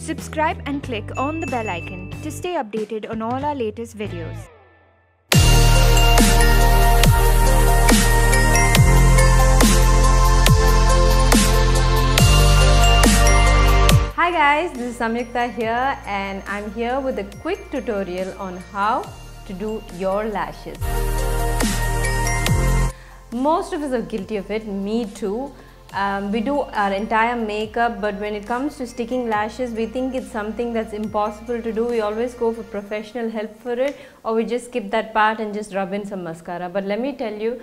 Subscribe and click on the bell icon to stay updated on all our latest videos. Hi guys, this is Samyuktha here and I'm here with a quick tutorial on how to do your lashes. Most of us are guilty of it, me too. We do our entire makeup, but when it comes to sticking lashes, we think it's something that's impossible to do. We always go for professional help for it, or we just skip that part and just rub in some mascara. But let me tell you,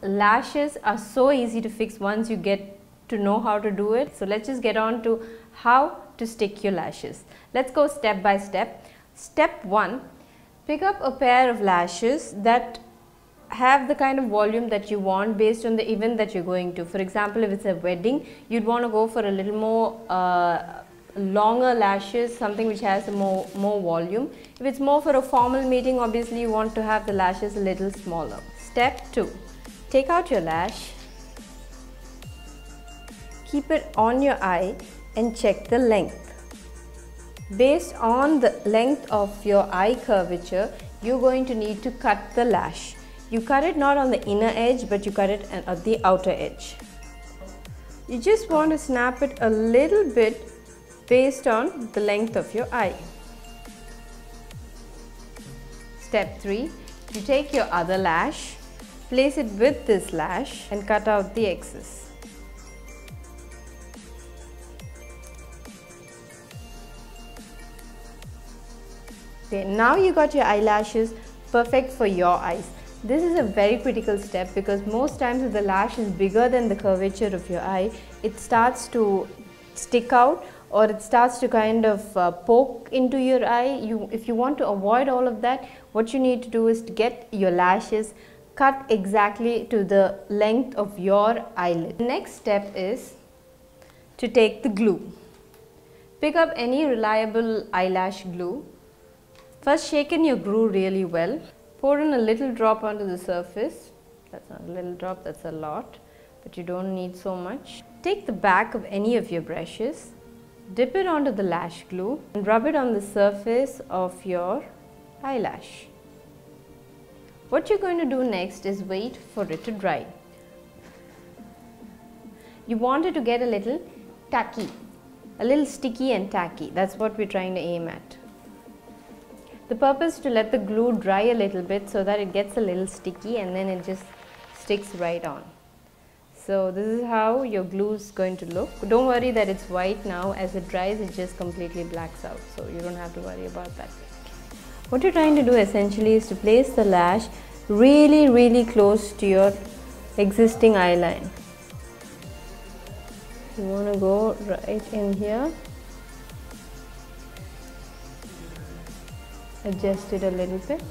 lashes are so easy to fix once you get to know how to do it. So let's just get on to how to stick your lashes. Let's go step by step. Step 1, pick up a pair of lashes that have the kind of volume that you want based on the event that you're going to. For example, if it's a wedding, you'd want to go for a little more longer lashes, something which has more volume. If it's more for a formal meeting, obviously you want to have the lashes a little smaller. Step 2, take out your lash, keep it on your eye and check the length. Based on the length of your eye curvature, you're going to need to cut the lash. You cut it not on the inner edge, but you cut it at the outer edge. You just want to snap it a little bit based on the length of your eye. Step 3, you take your other lash, place it with this lash and cut out the excess. Okay, now you got your eyelashes perfect for your eyes. This is a very critical step because most times if the lash is bigger than the curvature of your eye, it starts to stick out or it starts to kind of poke into your eye. If you want to avoid all of that, what you need to do is to get your lashes cut exactly to the length of your eyelid. The next step is to take the glue. Pick up any reliable eyelash glue. First, shake in your glue really well. Pour in a little drop onto the surface. That's not a little drop, that's a lot, but you don't need so much. Take the back of any of your brushes, dip it onto the lash glue and rub it on the surface of your eyelash. What you're going to do next is wait for it to dry. You want it to get a little tacky, a little sticky and tacky. That's what we're trying to aim at. The purpose is to let the glue dry a little bit so that it gets a little sticky and then it just sticks right on. So this is how your glue is going to look. Don't worry that it's white now. As it dries, it just completely blacks out. So you don't have to worry about that. What you're trying to do essentially is to place the lash really close to your existing eyeline. You want to go right in here. Adjust it a little bit.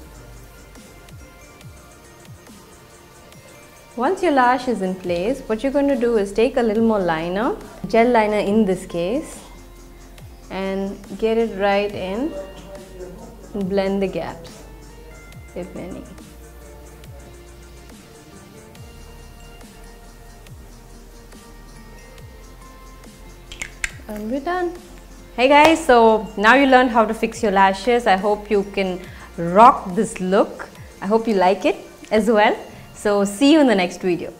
Once your lash is in place, what you're going to do is take a little more liner, gel liner in this case, and get it right in and blend the gaps, if any. And we're done. Hey guys, so now you learned how to fix your lashes. I hope you can rock this look. I hope you like it as well. So see you in the next video.